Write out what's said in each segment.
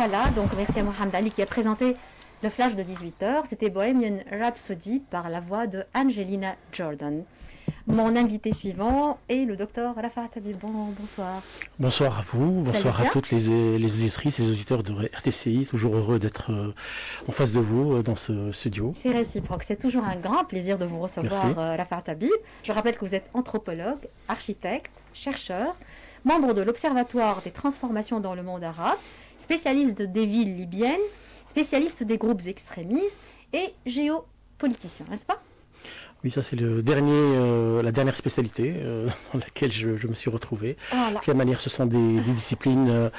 Voilà, donc merci à Mohamed Ali qui a présenté le flash de 18h. C'était Bohemian Rhapsody par la voix de Angelina Jordan. Mon invité suivant est le docteur Rafat Habib. Bonsoir. Bonsoir à vous, bonsoir à toutes les auditrices et les auditeurs de RTCI. Toujours heureux d'être en face de vous dans ce studio. C'est réciproque, c'est toujours un grand plaisir de vous recevoir, Rafat Habib. Je rappelle que vous êtes anthropologue, architecte, chercheur, membre de l'Observatoire des transformations dans le monde arabe, spécialiste des villes libyennes, spécialiste des groupes extrémistes et géopoliticien, n'est-ce pas ? Oui, ça c'est la dernière spécialité dans laquelle je me suis retrouvé. Voilà. De la manière, ce sont des disciplines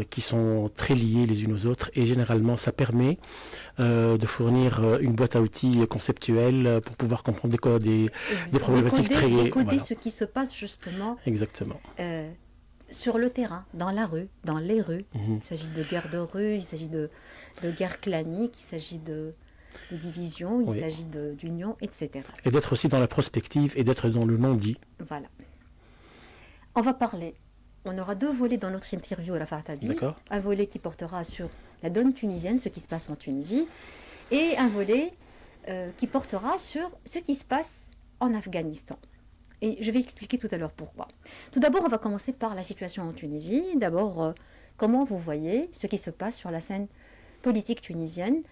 qui sont très liées les unes aux autres et généralement ça permet de fournir une boîte à outils conceptuelle pour pouvoir comprendre des problématiques très... Décoder ce qui se passe justement. Exactement. Sur le terrain, dans la rue, dans les rues. Il s'agit de guerre de rue, il s'agit de guerre clanique, il s'agit de division, il s'agit d'union, etc. Et d'être aussi dans la prospective et d'être dans le non-dit. Voilà. On va parler. On aura deux volets dans notre interview à la Fartabi. D'accord. Un volet qui portera sur la donne tunisienne, ce qui se passe en Tunisie, et un volet qui portera sur ce qui se passe en Afghanistan. Et je vais expliquer tout à l'heure pourquoi. Tout d'abord, on va commencer par la situation en Tunisie. D'abord, comment vous voyez ce qui se passe sur la scène politique tunisienne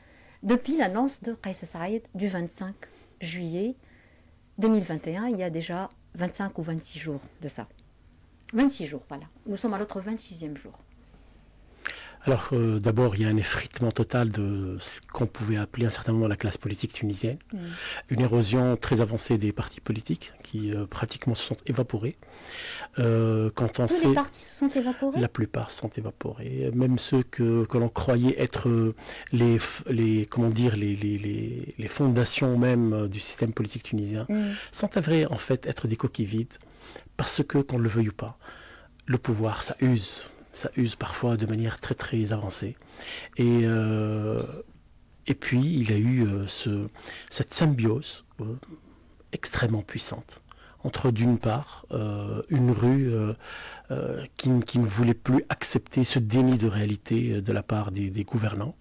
depuis l'annonce de Kais Saïed du 25 juillet 2021, il y a déjà 25 ou 26 jours de ça. 26 jours, voilà. Nous sommes à l'autre 26e jour. Alors, d'abord, il y a un effritement total de ce qu'on pouvait appeler à un certain moment la classe politique tunisienne. Une érosion très avancée des partis politiques qui pratiquement se sont évaporés. Les partis se sont évaporés ? La plupart se sont évaporés. Même ceux que l'on croyait être les fondations même du système politique tunisien sont avérés en fait être des coquilles vides. Parce que, qu'on le veuille ou pas, le pouvoir, ça use. Ça use parfois de manière très très avancée. Et puis il y a eu cette symbiose extrêmement puissante entre d'une part une rue qui ne voulait plus accepter ce déni de réalité de la part des gouvernants,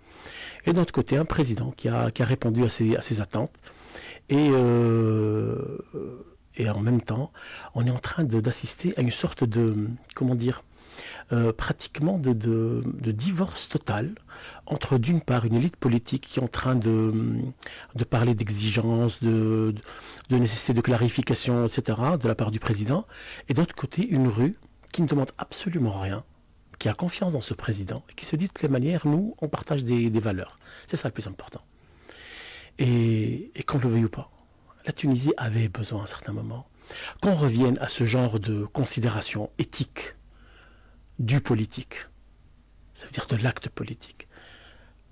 et d'autre côté un président qui a répondu à ces attentes. Et en même temps, on est en train d'assister à une sorte de, pratiquement de divorce total entre d'une part une élite politique qui est en train de parler d'exigence, de nécessité de clarification, etc. de la part du président, et d'autre côté une rue qui ne demande absolument rien, qui a confiance dans ce président, et qui se dit de toutes les manières, nous, on partage des valeurs. C'est ça le plus important. Et qu'on le veuille ou pas, la Tunisie avait besoin à un certain moment qu'on revienne à ce genre de considération éthique du politique, ça veut dire de l'acte politique,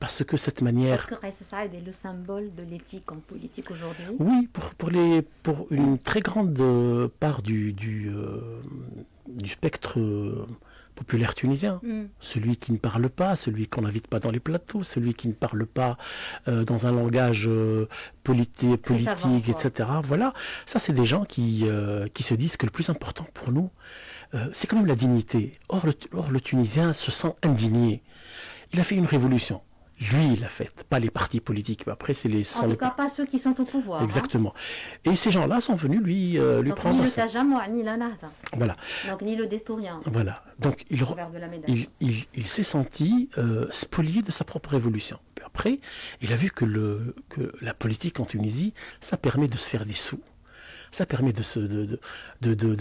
parce que cette manière... Est-ce que Kais Saïed est le symbole de l'éthique en politique aujourd'hui ? Oui, pour une très grande part du spectre populaire tunisien, celui qui ne parle pas, celui qu'on n'invite pas dans les plateaux, celui qui ne parle pas dans un langage politique, etc. Voilà, ça c'est des gens qui se disent que le plus important pour nous, c'est quand même la dignité. Or, le Tunisien se sent indigné. Il a fait une révolution. Lui, il l'a faite, pas les partis politiques. Après, c'est les... En tout cas, pas ceux qui sont au pouvoir. Exactement. Et ces gens-là sont venus lui donc, prendre... Ni le Tajamoua, ni la Nahda. Voilà. Donc, ni le Destourien. Voilà. Donc, il s'est senti spolié de sa propre révolution. Puis après, il a vu que la politique en Tunisie, ça permet de se faire des sous. Ça permet de se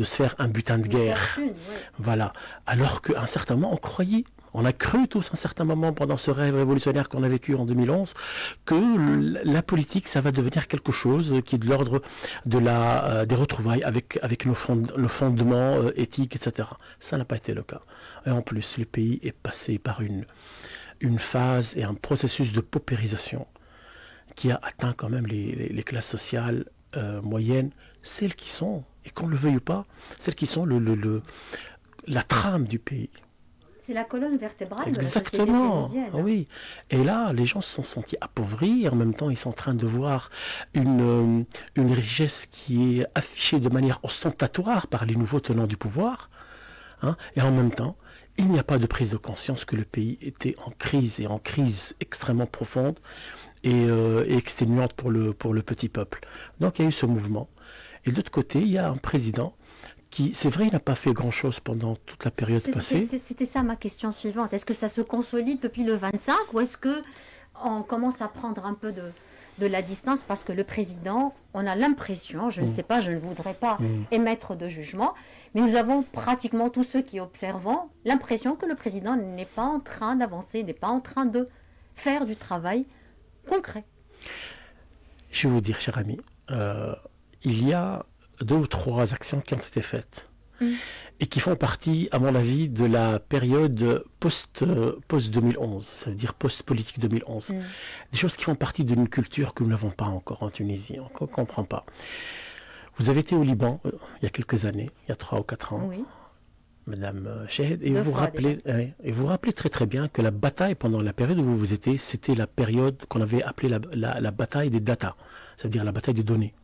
faire un butin de guerre. Fortune, voilà. Alors qu'à un certain moment, on a cru tous à un certain moment pendant ce rêve révolutionnaire qu'on a vécu en 2011 que la politique, ça va devenir quelque chose qui est de l'ordre des retrouvailles avec nos fondements éthiques, etc. Ça n'a pas été le cas. Et en plus, le pays est passé par une phase et un processus de paupérisation qui a atteint quand même les classes sociales moyennes, celles qui sont, et qu'on le veuille ou pas, celles qui sont la trame du pays. C'est la colonne vertébrale de la société tunisienne. Exactement, oui. Et là, les gens se sont sentis appauvris, et en même temps, ils sont en train de voir une richesse qui est affichée de manière ostentatoire par les nouveaux tenants du pouvoir, et en même temps, il n'y a pas de prise de conscience que le pays était en crise, et en crise extrêmement profonde et exténuante pour le petit peuple. Donc il y a eu ce mouvement. Et de l'autre côté, il y a un président qui, c'est vrai, il n'a pas fait grand-chose pendant toute la période passée. C'était ça ma question suivante. Est-ce que ça se consolide depuis le 25 ou est-ce qu'on commence à prendre un peu de la distance parce que le président, on a l'impression, je ne sais pas, je ne voudrais pas émettre de jugement, mais nous avons pratiquement tous ceux qui observons l'impression que le président n'est pas en train d'avancer, n'est pas en train de faire du travail concret. Je vais vous dire, cher ami, il y a 2 ou 3 actions qui ont été faites et qui font partie, à mon avis, de la période post-2011, ça veut dire post-politique 2011. Des choses qui font partie d'une culture que nous n'avons pas encore en Tunisie, on ne comprend pas. Vous avez été au Liban il y a quelques années, il y a 3 ou 4 ans. Oui. Madame Cheikh, et vous vous rappelez très très bien que la bataille pendant la période où vous étiez, c'était la période qu'on avait appelée la bataille des data, ça veut dire la bataille des données.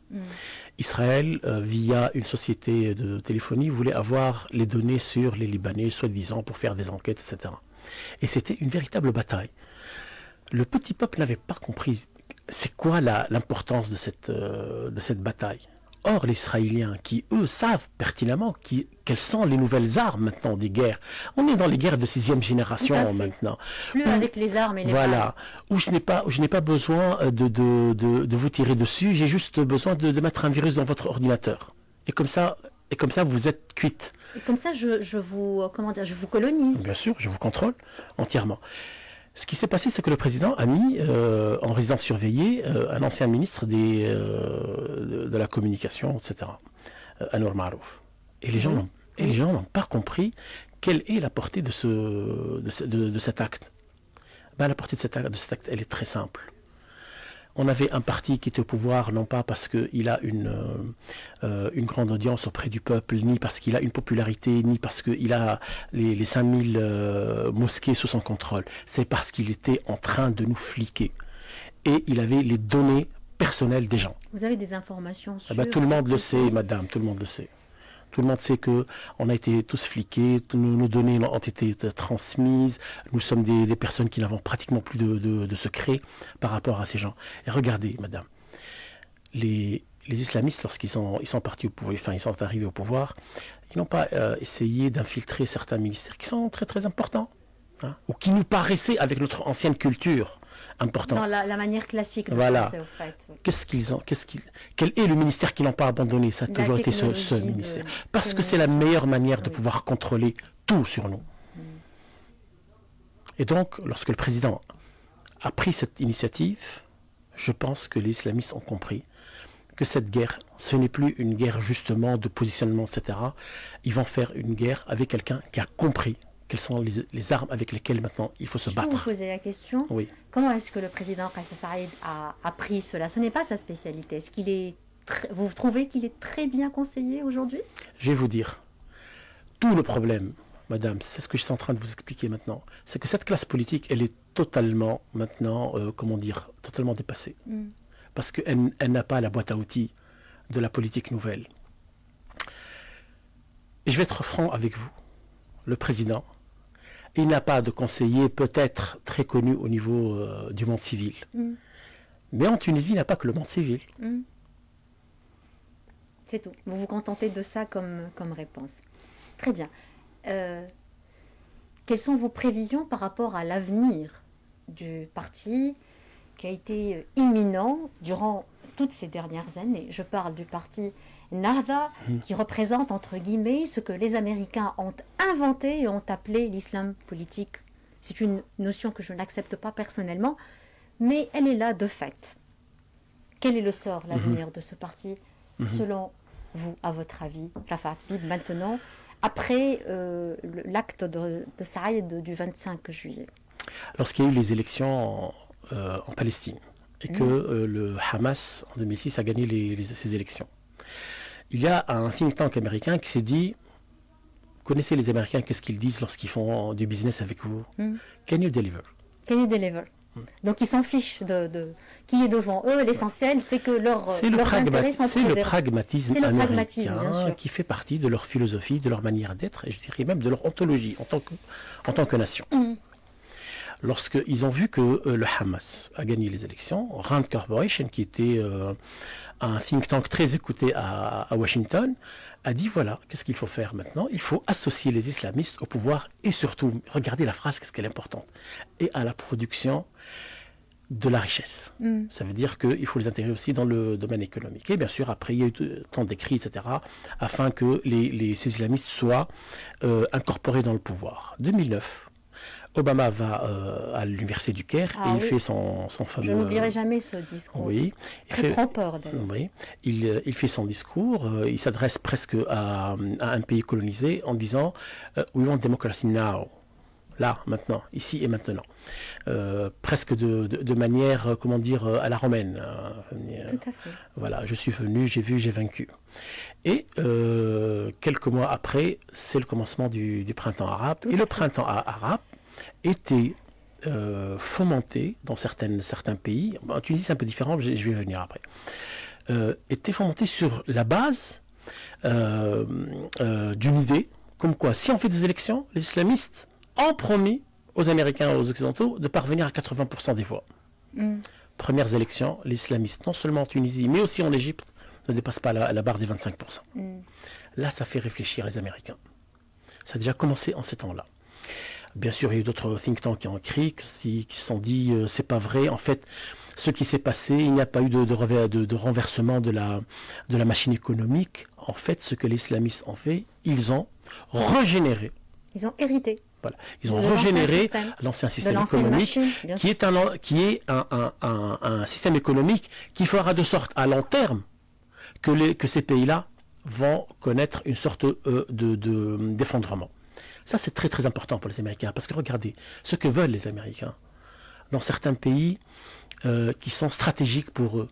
Israël, via une société de téléphonie, voulait avoir les données sur les Libanais, soi-disant pour faire des enquêtes, etc. Et c'était une véritable bataille. Le petit peuple n'avait pas compris c'est quoi l'importance de cette bataille. Or, les Israéliens, qui eux savent pertinemment quelles sont les nouvelles armes maintenant des guerres. On est dans les guerres de 6e génération maintenant. Plus avec les armes et les balles. Où je n'ai pas besoin de vous tirer dessus, j'ai juste besoin de mettre un virus dans votre ordinateur. Et comme ça vous êtes cuite. Et comme ça, je vous colonise. Bien sûr, je vous contrôle entièrement. Ce qui s'est passé, c'est que le président a mis en résidence surveillée un ancien ministre de la communication, etc., Anour Marouf. Et les gens n'ont pas compris quelle est la portée de cet acte. La portée de cet acte, elle est très simple. On avait un parti qui était au pouvoir, non pas parce qu'il a une grande audience auprès du peuple, ni parce qu'il a une popularité, ni parce qu'il a les 5000 mosquées sous son contrôle. C'est parce qu'il était en train de nous fliquer. Et il avait les données personnelles des gens. Vous avez des informations sur... tout le monde le sait, madame, tout le monde le sait. Tout le monde sait qu'on a été tous fliqués, nos données ont été transmises, nous sommes des personnes qui n'avons pratiquement plus de secrets par rapport à ces gens. Et regardez, madame, les islamistes, lorsqu'ils sont partis au pouvoir, ils sont arrivés au pouvoir, ils n'ont pas essayé d'infiltrer certains ministères qui sont très très importants, ou qui nous paraissaient, avec notre ancienne culture, importants. Dans la manière classique de penser, au fait. Oui. Quel est le ministère qu'ils n'ont pas abandonné? Ça a toujours été ce ministère. Parce que c'est la meilleure manière de pouvoir contrôler tout sur nous. Et donc, lorsque le président a pris cette initiative, je pense que les islamistes ont compris que cette guerre, ce n'est plus une guerre justement de positionnement, etc. Ils vont faire une guerre avec quelqu'un qui a compris quelles sont les armes avec lesquelles maintenant il faut se battre. Je peux vous poser la question. Oui. Comment est-ce que le président Kais Saïed a pris cela? Ce n'est pas sa spécialité. Est-ce qu'il est vous trouvez qu'il est très bien conseillé aujourd'hui? Je vais vous dire, tout le problème, madame, c'est ce que je suis en train de vous expliquer maintenant, c'est que cette classe politique, elle est totalement maintenant, totalement dépassée. Parce qu'elle n'a pas la boîte à outils de la politique nouvelle. Et je vais être franc avec vous. Le président, il n'a pas de conseiller peut-être très connu au niveau du monde civil. Mais en Tunisie, il n'a pas que le monde civil. C'est tout. Vous vous contentez de ça comme réponse. Très bien. Quelles sont vos prévisions par rapport à l'avenir du parti qui a été imminent durant toutes ces dernières années? Je parle du parti Nahda, qui représente entre guillemets ce que les Américains ont inventé et ont appelé l'islam politique. C'est une notion que je n'accepte pas personnellement, mais elle est là de fait. Quel est le sort, l'avenir de ce parti, selon vous, à votre avis, Rafah Habib, maintenant, après l'acte de Saïd du 25 juillet? Lorsqu'il y a eu les élections en Palestine, et que le Hamas, en 2006, a gagné ces élections, il y a un think tank américain qui s'est dit, vous connaissez les Américains, qu'est-ce qu'ils disent lorsqu'ils font du business avec vous? Can you deliver? Can you deliver? Donc ils s'en fichent de qui est devant eux. L'essentiel, c'est que leurs intérêts sont C'est le pragmatisme bien américain sûr. qui fait partie de leur philosophie, de leur manière d'être, et je dirais même de leur ontologie en tant que nation. Lorsqu'ils ont vu que le Hamas a gagné les élections, Rand Corporation, qui était un think tank très écouté à Washington, a dit voilà, qu'est-ce qu'il faut faire maintenant? Il faut associer les islamistes au pouvoir et surtout, regardez la phrase, qu'est-ce qu'elle est importante, et à la production de la richesse. Ça veut dire qu'il faut les intégrer aussi dans le domaine économique. Et bien sûr, après, il y a eu tant d'écrits, etc., afin que ces islamistes soient incorporés dans le pouvoir. 2009. Obama va à l'université du Caire et il fait son fameux... Je n'oublierai jamais ce discours. Oui. Il fait trop peur d'ailleurs. Oui. Il fait son discours, il s'adresse presque à un pays colonisé en disant « We want democracy now ». Là, maintenant, ici et maintenant. Presque de manière, comment dire, à la romaine. Tout à fait. Voilà, je suis venu, j'ai vu, j'ai vaincu. Et quelques mois après, c'est le commencement du printemps arabe. Et le printemps arabe était fomenté dans certains pays. En Tunisie, c'est un peu différent, je vais revenir après. Était fomenté sur la base d'une idée, comme quoi, si on fait des élections, les islamistes ont promis aux Américains et aux Occidentaux de parvenir à 80% des voix. Premières élections, les islamistes, non seulement en Tunisie, mais aussi en Égypte, ne dépassent pas la barre des 25%. Là, ça fait réfléchir les Américains. Ça a déjà commencé en ces temps-là. Bien sûr, il y a eu d'autres think tanks qui ont écrit, qui se sont dit c'est pas vrai. En fait, ce qui s'est passé, il n'y a pas eu de renversement de la machine économique. En fait, ce que les islamistes ont fait, ils ont régénéré. Ils ont hérité. Voilà. Ils ont régénéré l'ancien système économique, qui est un système économique qui fera de sorte à long terme que ces pays-là vont connaître une sorte d'effondrement. Ça, c'est très très important pour les Américains, parce que regardez, ce que veulent les Américains, dans certains pays qui sont stratégiques pour eux,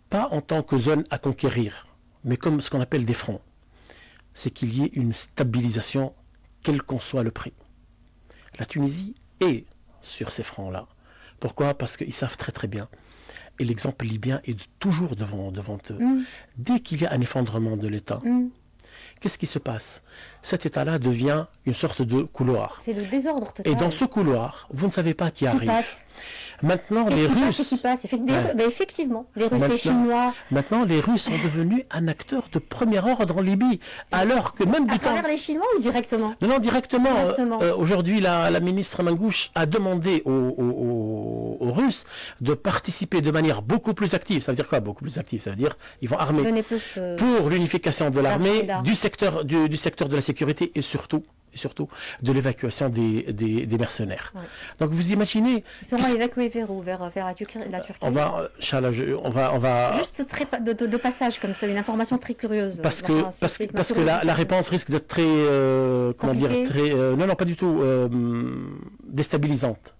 pas en tant que zone à conquérir, mais comme ce qu'on appelle des fronts, c'est qu'il y ait une stabilisation, quel qu'en soit le prix. La Tunisie est sur ces fronts-là. Pourquoi? Parce qu'ils savent très très bien. Et l'exemple libyen est toujours devant eux. Dès qu'il y a un effondrement de l'État, qu'est-ce qui se passe? Cet État-là devient une sorte de couloir. C'est le désordre total. Et dans ce couloir, vous ne savez pas qui arrive. Maintenant, les Russes... Effectivement, les Russes, les Chinois... Maintenant, les Russes sont devenus un acteur de premier ordre en Libye, alors que même à travers les Chinois ou directement? Non, directement. Aujourd'hui, la ministre Mangouche a demandé aux Russes de participer de manière beaucoup plus active. Ça veut dire quoi, beaucoup plus active? Ça veut dire qu'ils vont armer pour l'unification de l'armée, du secteur de la sécurité et surtout de l'évacuation des mercenaires. Ouais. Donc vous imaginez... Ils seront évacués vers où? Vers la Turquie? On va... Juste de passage comme ça, une information très curieuse. Parce que la réponse risque d'être très... non, pas du tout déstabilisante.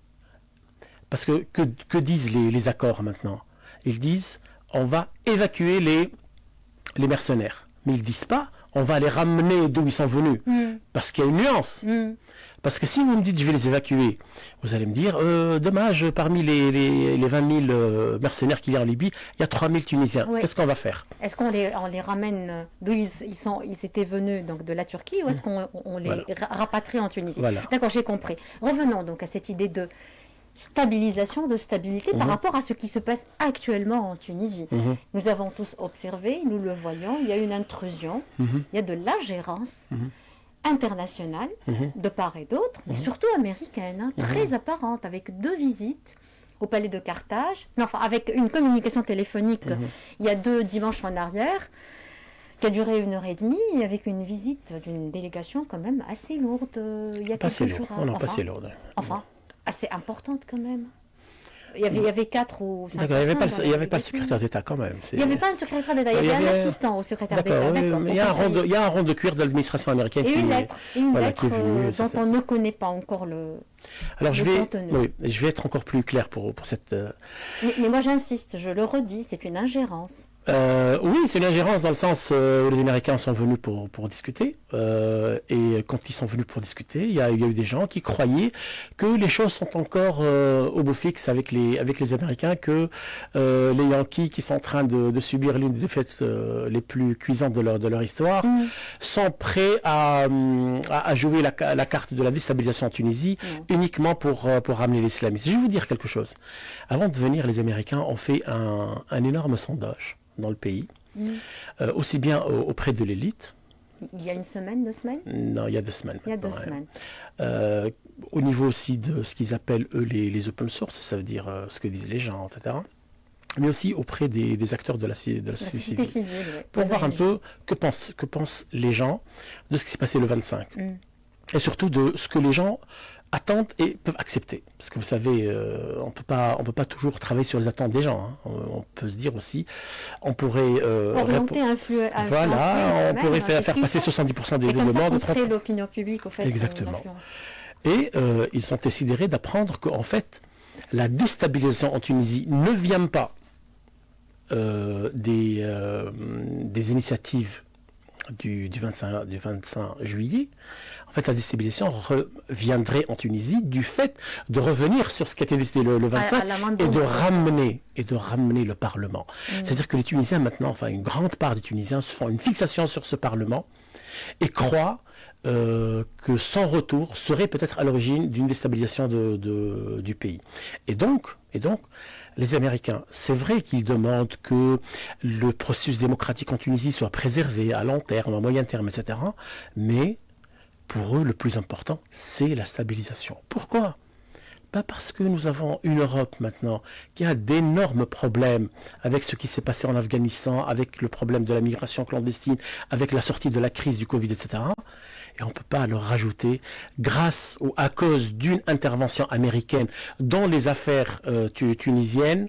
Parce que disent les accords maintenant? Ils disent on va évacuer les mercenaires. Mais ils ne disent pas on va les ramener d'où ils sont venus. Parce qu'il y a une nuance. Parce que si vous me dites je vais les évacuer, vous allez me dire dommage, parmi les 20 000 mercenaires qu'il y a en Libye, il y a 3 000 Tunisiens. Oui. Qu'est-ce qu'on va faire? Est-ce qu'on les ramène d'où ils étaient venus, donc de la Turquie, ou est-ce qu'on les rapatrie en Tunisie? D'accord, j'ai compris. Revenons donc à cette idée de stabilisation, de stabilité par rapport à ce qui se passe actuellement en Tunisie. Nous avons tous observé, nous le voyons, il y a une intrusion, il y a de l'ingérence internationale de part et d'autre, mais surtout américaine, très apparente, avec 2 visites au palais de Carthage, avec une communication téléphonique il y a 2 dimanches en arrière, qui a duré 1h30, avec une visite d'une délégation quand même assez lourde il y a quelques jours. Pas si lourde. Assez importante quand même. Il y avait 4 ou 5 D'accord, il n'y avait pas le secrétaire d'État quand même. Il n'y avait pas un secrétaire d'État, il y avait un assistant au secrétaire d'État. Il y a un rond de cuir de l'administration américaine une lettre dont on ne connaît pas encore le contenu. Je vais être encore plus clair pour cette... Mais moi j'insiste, je le redis, c'est une ingérence Oui, c'est une ingérence dans le sens où les Américains sont venus pour discuter. Et quand ils sont venus pour discuter, il y a eu des gens qui croyaient que les choses sont encore au beau fixe avec les Américains, que les Yankees, qui sont en train de subir l'une des défaites les plus cuisantes de leur histoire, sont prêts à jouer la carte de la déstabilisation en Tunisie uniquement pour ramener l'islamisme. Je vais vous dire quelque chose. Avant de venir, les Américains ont fait un énorme sondage dans le pays, aussi bien auprès de l'élite. Il y a une semaine, 2 semaines? Non, il y a 2 semaines. Il y a 2 semaines. Au niveau aussi de ce qu'ils appellent, eux, les open source, ça veut dire ce que disent les gens, etc. Mais aussi auprès des acteurs de la société civile. Pour voir un peu que pensent les gens de ce qui s'est passé le 25. Et surtout de ce que les gens attendent et peuvent accepter. Parce que vous savez, on peut pas toujours travailler sur les attentes des gens. Hein. On peut se dire aussi, on pourrait on pourrait faire passer 70% des demandes. C'est comme ça l'opinion publique, au fait. Exactement. Et ils ont décidé d'apprendre qu'en fait, la déstabilisation en Tunisie ne vient pas des initiatives du 25 juillet. En fait, la déstabilisation reviendrait en Tunisie du fait de revenir sur ce qui a été décidé le 25 et de ramener le Parlement. C'est-à-dire que les Tunisiens maintenant, enfin une grande part des Tunisiens se font une fixation sur ce Parlement et croient que son retour serait peut-être à l'origine d'une déstabilisation du pays. Et donc, les Américains, c'est vrai qu'ils demandent que le processus démocratique en Tunisie soit préservé à long terme, à moyen terme, etc. Mais pour eux, le plus important, c'est la stabilisation. Pourquoi ? Pas parce que nous avons une Europe maintenant qui a d'énormes problèmes avec ce qui s'est passé en Afghanistan, avec le problème de la migration clandestine, avec la sortie de la crise du Covid, etc. Et on ne peut pas leur rajouter, grâce ou à cause d'une intervention américaine dans les affaires tunisiennes,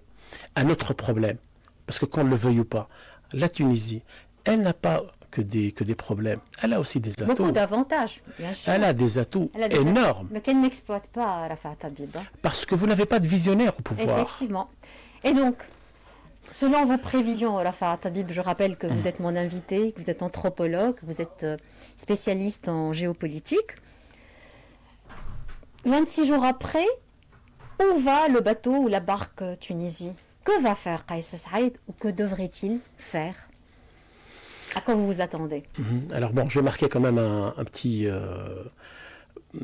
un autre problème. Parce que qu'on le veuille ou pas, la Tunisie, elle n'a pas que des problèmes. Elle a aussi des atouts. Beaucoup d'avantages, bien sûr. Elle a des atouts énormes. Mais qu'elle n'exploite pas, Rafah Habib. Parce que vous n'avez pas de visionnaire au pouvoir. Effectivement. Et donc, selon vos prévisions, Rafah Habib, je rappelle que vous êtes mon invité, que vous êtes anthropologue, que vous êtes spécialiste en géopolitique. 26 jours après, où va le bateau ou la barque Tunisie? Que va faire Kais Saïed ou que devrait-il faire? À quoi vous vous attendez? Alors bon, je vais marquer quand même un petit,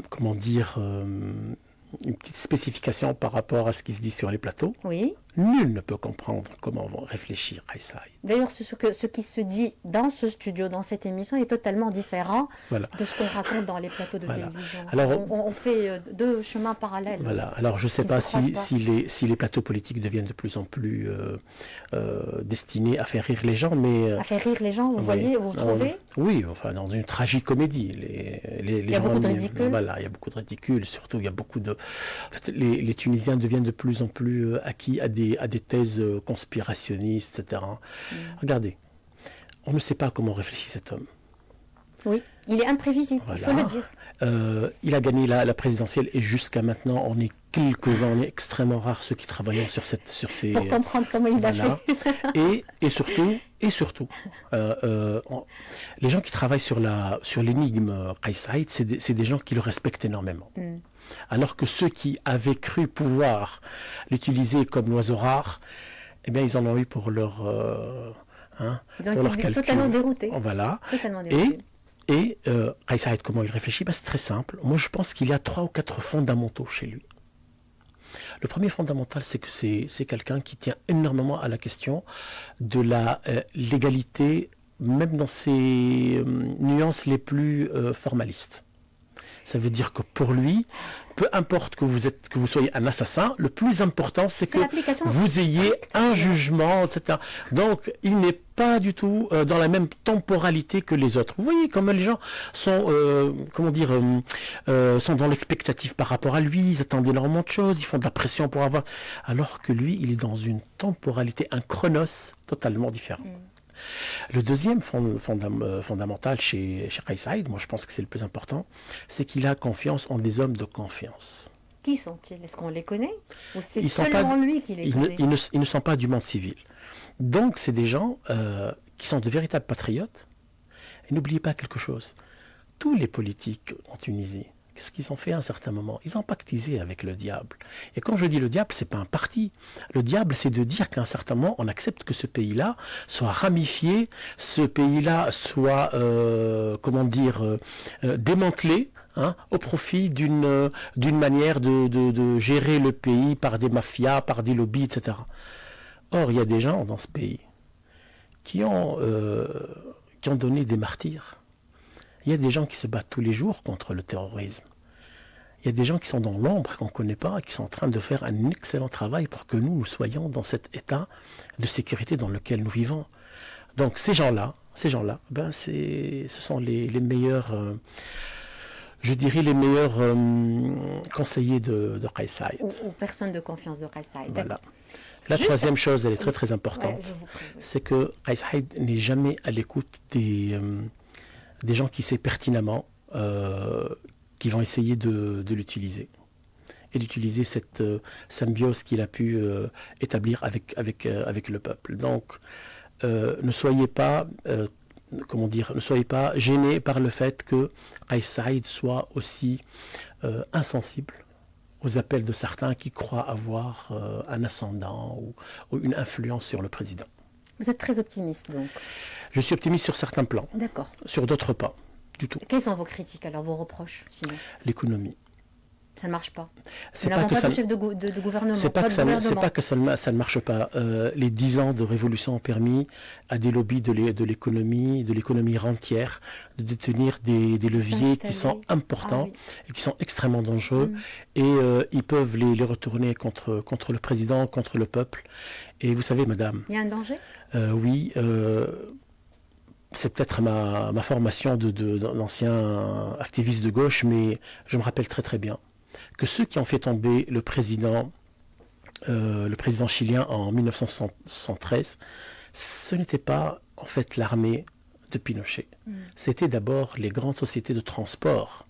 comment dire, une petite spécification par rapport à ce qui se dit sur les plateaux. Oui. Nul ne peut comprendre comment vont réfléchir Kais Saïed. D'ailleurs, ce qui se dit dans ce studio, dans cette émission, est totalement différent de ce qu'on raconte dans les plateaux de télévision. Alors, on fait 2 chemins parallèles. Voilà. Alors, je ne sais pas si les plateaux politiques deviennent de plus en plus destinés à faire rire les gens, mais... à faire rire les gens, vous voyez, vous trouvez? Oui, enfin, dans une tragicomédie. Il y a beaucoup de ridicule. Voilà, il y a beaucoup de ridicule. Surtout, il y a beaucoup de... En fait, les Tunisiens deviennent de plus en plus acquis à des thèses conspirationnistes, etc. Regardez, on ne sait pas comment réfléchit cet homme. Oui, il est imprévisible, il faut le dire. Il a gagné la présidentielle et jusqu'à maintenant, on est quelques-uns, on est extrêmement rares ceux qui travaillent sur ces... Pour comprendre comment il a fait. Et surtout, les gens qui travaillent sur l'énigme Kais Saïed, c'est des gens qui le respectent énormément. Alors que ceux qui avaient cru pouvoir l'utiliser comme l'oiseau rare, eh bien, ils en ont eu pour leur calcul. Totalement dérouté. Voilà. Totalement dérouté. Et Kais Saïed, comment il réfléchit? C'est très simple. Moi, je pense qu'il y a 3 ou 4 fondamentaux chez lui. Le premier fondamental, c'est que c'est quelqu'un qui tient énormément à la question de la légalité, même dans ses nuances les plus formalistes. Ça veut dire que pour lui, peu importe que vous soyez un assassin, le plus important, c'est que vous ayez un jugement, etc. Donc, il n'est pas du tout dans la même temporalité que les autres. Vous voyez comment les gens sont, sont dans l'expectative par rapport à lui, ils attendent énormément de choses, ils font de la pression pour avoir... Alors que lui, il est dans une temporalité, un chronos totalement différent. Le deuxième fondamental chez Kais Saïed, moi je pense que c'est le plus important, c'est qu'il a confiance en des hommes de confiance. Qui sont-ils? Est-ce qu'on les connaît? Ou c'est Ils sont pas- seulement lui qui les Ils connaît? ils ne sont pas du monde civil. Donc, c'est des gens qui sont de véritables patriotes. Et n'oubliez pas quelque chose. Tous les politiques en Tunisie, qu'est-ce qu'ils ont fait à un certain moment? Ils ont pactisé avec le diable. Et quand je dis le diable, c'est pas un parti. Le diable, c'est de dire qu'à un certain moment, on accepte que ce pays-là soit ramifié, ce pays-là soit, démantelé, hein, au profit d'une manière de gérer le pays par des mafias, par des lobbies, etc. Or, il y a des gens dans ce pays qui ont donné des martyrs. Il y a des gens qui se battent tous les jours contre le terrorisme. Il y a des gens qui sont dans l'ombre, qu'on ne connaît pas, et qui sont en train de faire un excellent travail pour que nous soyons dans cet état de sécurité dans lequel nous vivons. Donc ces gens-là, ce sont les meilleurs, je dirais les meilleurs conseillers de Kais Saïd. Ou personne de confiance de Kais Saïd. Voilà. La Juste- troisième chose, elle est très très importante, Ouais, je vous prie, oui. c'est que Kais Saïd n'est jamais à l'écoute des gens qui savent pertinemment qui vont essayer de l'utiliser et d'utiliser cette symbiose qu'il a pu établir avec le peuple. Donc, ne soyez pas gênés par le fait que Kais Saïd soit aussi insensible aux appels de certains qui croient avoir un ascendant ou une influence sur le président. Vous êtes très optimiste, donc. Je suis optimiste sur certains plans, D'accord. sur d'autres pas, du tout. Quelles sont vos critiques, alors, vos reproches, sinon? L'économie. Ça ne marche pas. C'est Nous pas n'avons que pas ça, de chef de gouvernement, c'est pas pas que de ça, gouvernement. c'est pas que ça ne marche pas. Les 10 ans de révolution ont permis à des lobbies de l'économie rentière, de détenir des leviers qui sont s'installer. importants Ah oui. et qui sont extrêmement dangereux. Mm. Et ils peuvent les retourner contre le président, contre le peuple. Et vous savez, madame, Il y a un danger? oui, c'est peut-être ma formation d'ancien activiste de gauche, mais je me rappelle très très bien que ceux qui ont fait tomber le président chilien en 1973, ce n'était pas en fait l'armée de Pinochet. C'était d'abord les grandes sociétés de transport.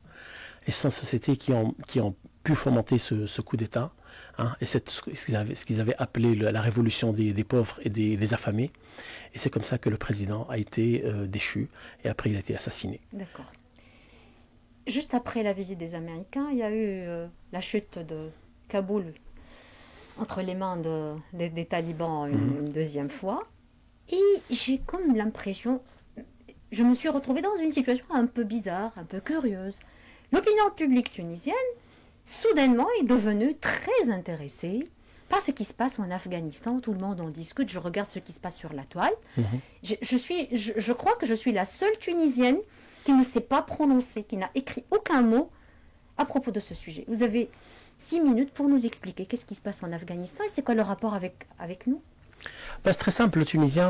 Et ce sont ces sociétés qui ont pu fomenter ce coup d'État, hein, et ce qu'ils avaient appelé la révolution des pauvres et des affamés. Et c'est comme ça que le président a été déchu, et après il a été assassiné. D'accord. Juste après la visite des Américains, il y a eu la chute de Kaboul entre les mains des talibans une deuxième fois. Et j'ai comme l'impression, je me suis retrouvée dans une situation un peu bizarre, un peu curieuse. L'opinion publique tunisienne, soudainement, est devenue très intéressée par ce qui se passe en Afghanistan. Tout le monde en discute, je regarde ce qui se passe sur la toile. Je crois que je suis la seule Tunisienne qui ne s'est pas prononcée, qui n'a écrit aucun mot à propos de ce sujet. Vous avez 6 minutes pour nous expliquer qu'est-ce qui se passe en Afghanistan et c'est quoi le rapport avec nous? C'est très simple, le Tunisien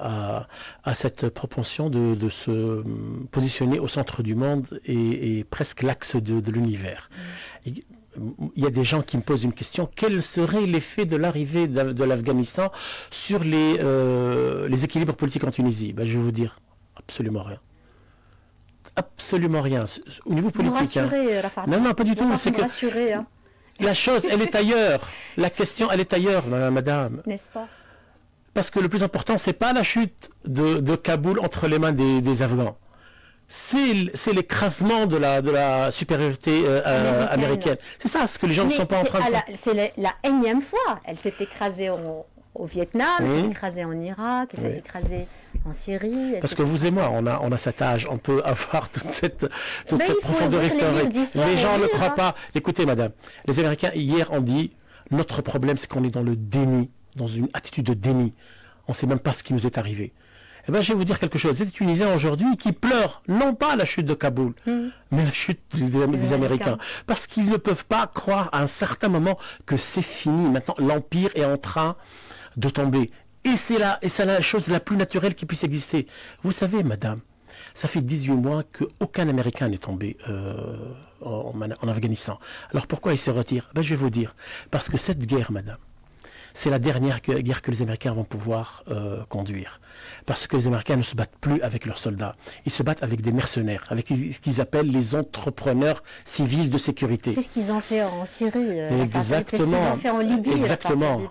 a cette propension de se positionner au centre du monde et presque l'axe de l'univers. Il y a des gens qui me posent une question: quel serait l'effet de l'arrivée de l'Afghanistan sur les équilibres politiques en Tunisie? Je vais vous dire, absolument rien. Absolument rien. Au niveau politique. Vous rassurez, Rafat. Non, pas du tout. C'est que rassurez, hein. la chose, elle est ailleurs. La question, elle est ailleurs, madame. N'est-ce pas? Parce que le plus important, c'est pas la chute de Kaboul entre les mains des Afghans. C'est l'écrasement de la supériorité américaine. C'est ça ce que les gens ne sont pas en train de... C'est la énième fois. Elle s'est écrasée au Vietnam, elle s'est écrasée en Irak, elle s'est écrasée en Syrie. Parce que vous et moi, on a cet âge, on peut avoir toute cette profondeur historique. Les gens ne croient pas. Écoutez, madame, les Américains, hier, ont dit, notre problème, c'est qu'on est dans le déni, dans une attitude de déni. On ne sait même pas ce qui nous est arrivé. Eh bien, je vais vous dire quelque chose. Il y a des Tunisiens aujourd'hui qui pleurent, non pas la chute de Kaboul, mais la chute des Américains. Parce qu'ils ne peuvent pas croire à un certain moment que c'est fini. Maintenant, l'Empire est en train de tomber. Et c'est la chose la plus naturelle qui puisse exister. Vous savez, madame, ça fait 18 mois qu'aucun Américain n'est tombé en Afghanistan. Alors pourquoi il se retire? Je vais vous dire. Parce que cette guerre, madame, c'est la dernière guerre que les Américains vont pouvoir conduire. Parce que les Américains ne se battent plus avec leurs soldats. Ils se battent avec des mercenaires, avec ce qu'ils appellent les entrepreneurs civils de sécurité. C'est ce qu'ils ont fait en Syrie. Exactement. C'est ce qu'ils ont fait en Libye. Exactement.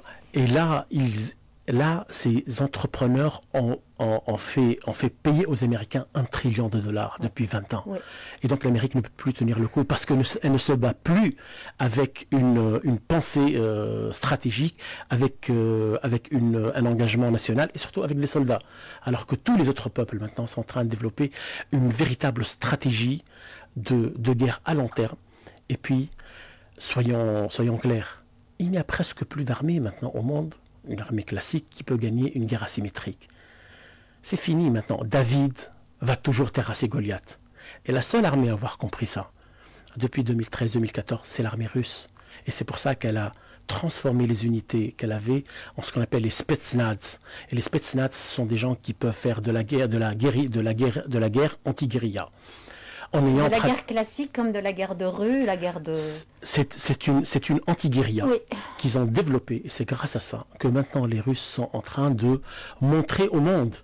Et là, ces entrepreneurs ont fait payer aux Américains $1 trillion depuis 20 ans. Oui. Et donc l'Amérique ne peut plus tenir le coup parce qu'elle ne se bat plus avec une pensée stratégique, avec un engagement national et surtout avec des soldats. Alors que tous les autres peuples maintenant sont en train de développer une véritable stratégie de guerre à long terme. Et puis, soyons clairs, il n'y a presque plus d'armée maintenant au monde, une armée classique qui peut gagner une guerre asymétrique. C'est fini maintenant. David va toujours terrasser Goliath. Et la seule armée à avoir compris ça, depuis 2013-2014, c'est l'armée russe. Et c'est pour ça qu'elle a transformé les unités qu'elle avait en ce qu'on appelle les Spetsnaz. Et les Spetsnaz sont des gens qui peuvent faire de la guerre anti-guérilla. De la guerre classique comme de la guerre de rue, la guerre de... C'est une anti-guérilla qu'ils ont développée. Et c'est grâce à ça que maintenant les Russes sont en train de montrer au monde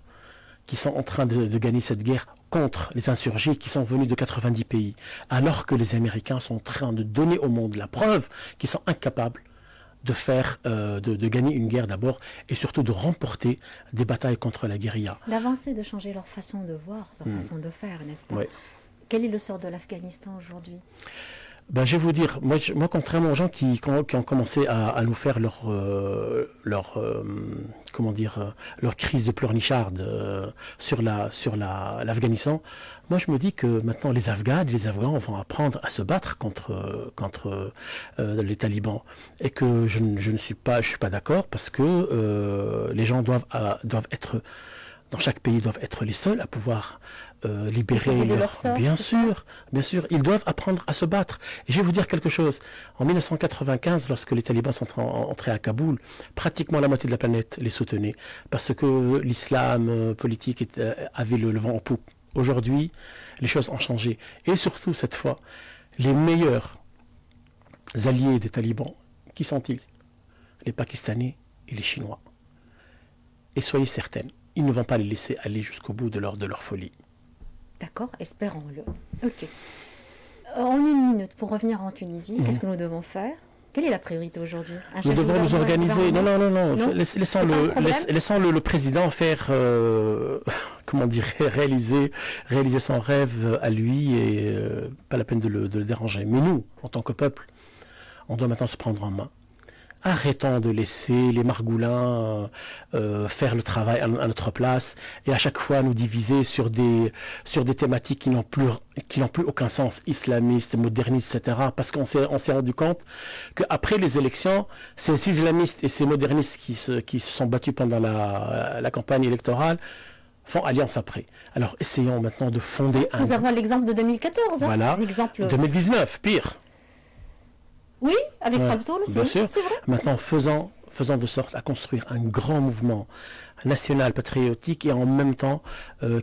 qu'ils sont en train de gagner cette guerre contre les insurgés qui sont venus de 90 pays. Alors que les Américains sont en train de donner au monde la preuve qu'ils sont incapables de gagner une guerre d'abord et surtout de remporter des batailles contre la guérilla. D'avancer, de changer leur façon de voir, leur façon de faire, n'est-ce pas? Oui. Quel est le sort de l'Afghanistan aujourd'hui? Je vais vous dire, moi contrairement aux gens qui ont commencé à nous faire leur crise de pleurnicharde sur l'Afghanistan, moi je me dis que maintenant les Afghans vont apprendre à se battre contre les talibans et que je suis pas d'accord parce que les gens doivent être dans chaque pays doivent être les seuls à pouvoir libérer leur sort. Bien sûr, ils doivent apprendre à se battre. Et je vais vous dire quelque chose. En 1995, lorsque les talibans sont entrés à Kaboul, pratiquement la moitié de la planète les soutenait parce que l'islam politique avait le vent en poupe. Aujourd'hui, les choses ont changé. Et surtout, cette fois, les meilleurs alliés des talibans, qui sont-ils? Les Pakistanais et les Chinois. Et soyez certaines, ils ne vont pas les laisser aller jusqu'au bout de leur folie. D'accord, espérons-le. Ok. En une minute, pour revenir en Tunisie, qu'est-ce que nous devons faire? Quelle est la priorité aujourd'hui? Nous devons nous organiser. Non. Laissons le président faire, réaliser son rêve à lui et pas la peine de le déranger. Mais nous, en tant que peuple, on doit maintenant se prendre en main. Arrêtons de laisser les margoulins faire le travail à notre place et à chaque fois nous diviser sur des thématiques qui n'ont plus aucun sens, islamistes, modernistes, etc. Parce qu'on s'est rendu compte qu'après les élections, ces islamistes et ces modernistes qui se sont battus pendant la campagne électorale font alliance après. Alors essayons maintenant de fonder Nous avons l'exemple de 2014. Voilà, 2019, pire. Oui, avec Paltoul aussi. Bien sûr. C'est vrai. Maintenant, faisons de sorte à construire un grand mouvement national patriotique et en même temps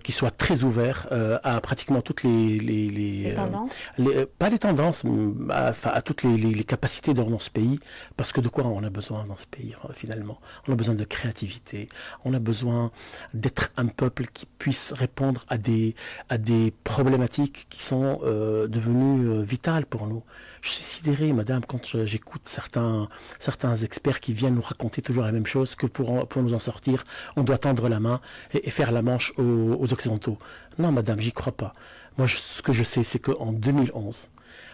qui soit très ouvert à pratiquement toutes les tendances. Pas les tendances, à toutes les capacités dans ce pays, parce que de quoi on a besoin dans ce pays finalement? On a besoin de créativité, on a besoin d'être un peuple qui puisse répondre à des problématiques qui sont devenues vitales pour nous. Je suis sidéré, madame, quand j'écoute certains experts qui viennent nous raconter toujours la même chose, que pour nous en sortir, on doit tendre la main et faire la manche aux Occidentaux. Non, madame, j'y crois pas. Moi, ce que je sais, c'est qu'en 2011,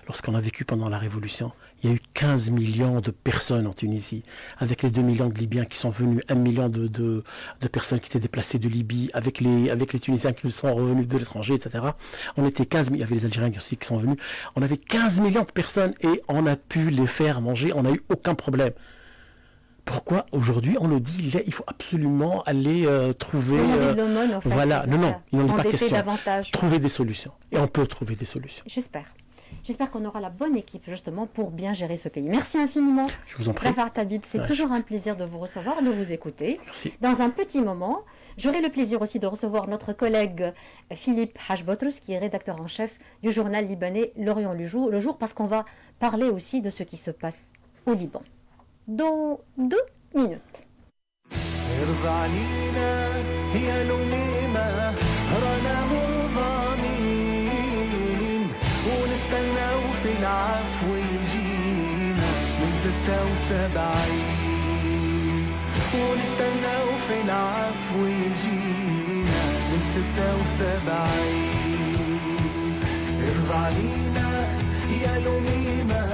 lorsqu'on a vécu pendant la Révolution, il y a eu 15 millions de personnes en Tunisie, avec les 2 millions de Libyens qui sont venus, 1 million de personnes qui étaient déplacées de Libye, avec les Tunisiens qui sont revenus de l'étranger, etc. On était 15 millions, il y avait les Algériens aussi qui sont venus. On avait 15 millions de personnes et on a pu les faire manger, on n'a eu aucun problème. Pourquoi aujourd'hui on nous dit il faut absolument aller trouver l'aumône, en fait, voilà, non, il n'en est pas question. Davantage. Trouver des solutions. Et on peut trouver des solutions. J'espère qu'on aura la bonne équipe justement pour bien gérer ce pays. Merci infiniment. Je vous en prie. Rafar Tabib, c'est toujours un plaisir de vous recevoir, de vous écouter. Merci. Dans un petit moment, j'aurai le plaisir aussi de recevoir notre collègue Philippe Hajbotrous, qui est rédacteur en chef du journal libanais L'Orient le jour, parce qu'on va parler aussi de ce qui se passe au Liban. Dans 2 minutes. ارضى علينا يا لميمة رانا مرضانين ونستنى وفي العفو يجينا من 76 ونستنى وفي العفو يجينا من 76 ارضى علينا يا لميمة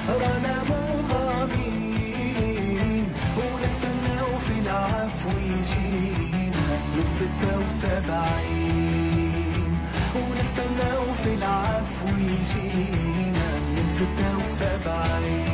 رانا مرضانين ونستنى وفي العفو يجينا من 76 ونستنى وفي العفو يجينا من 76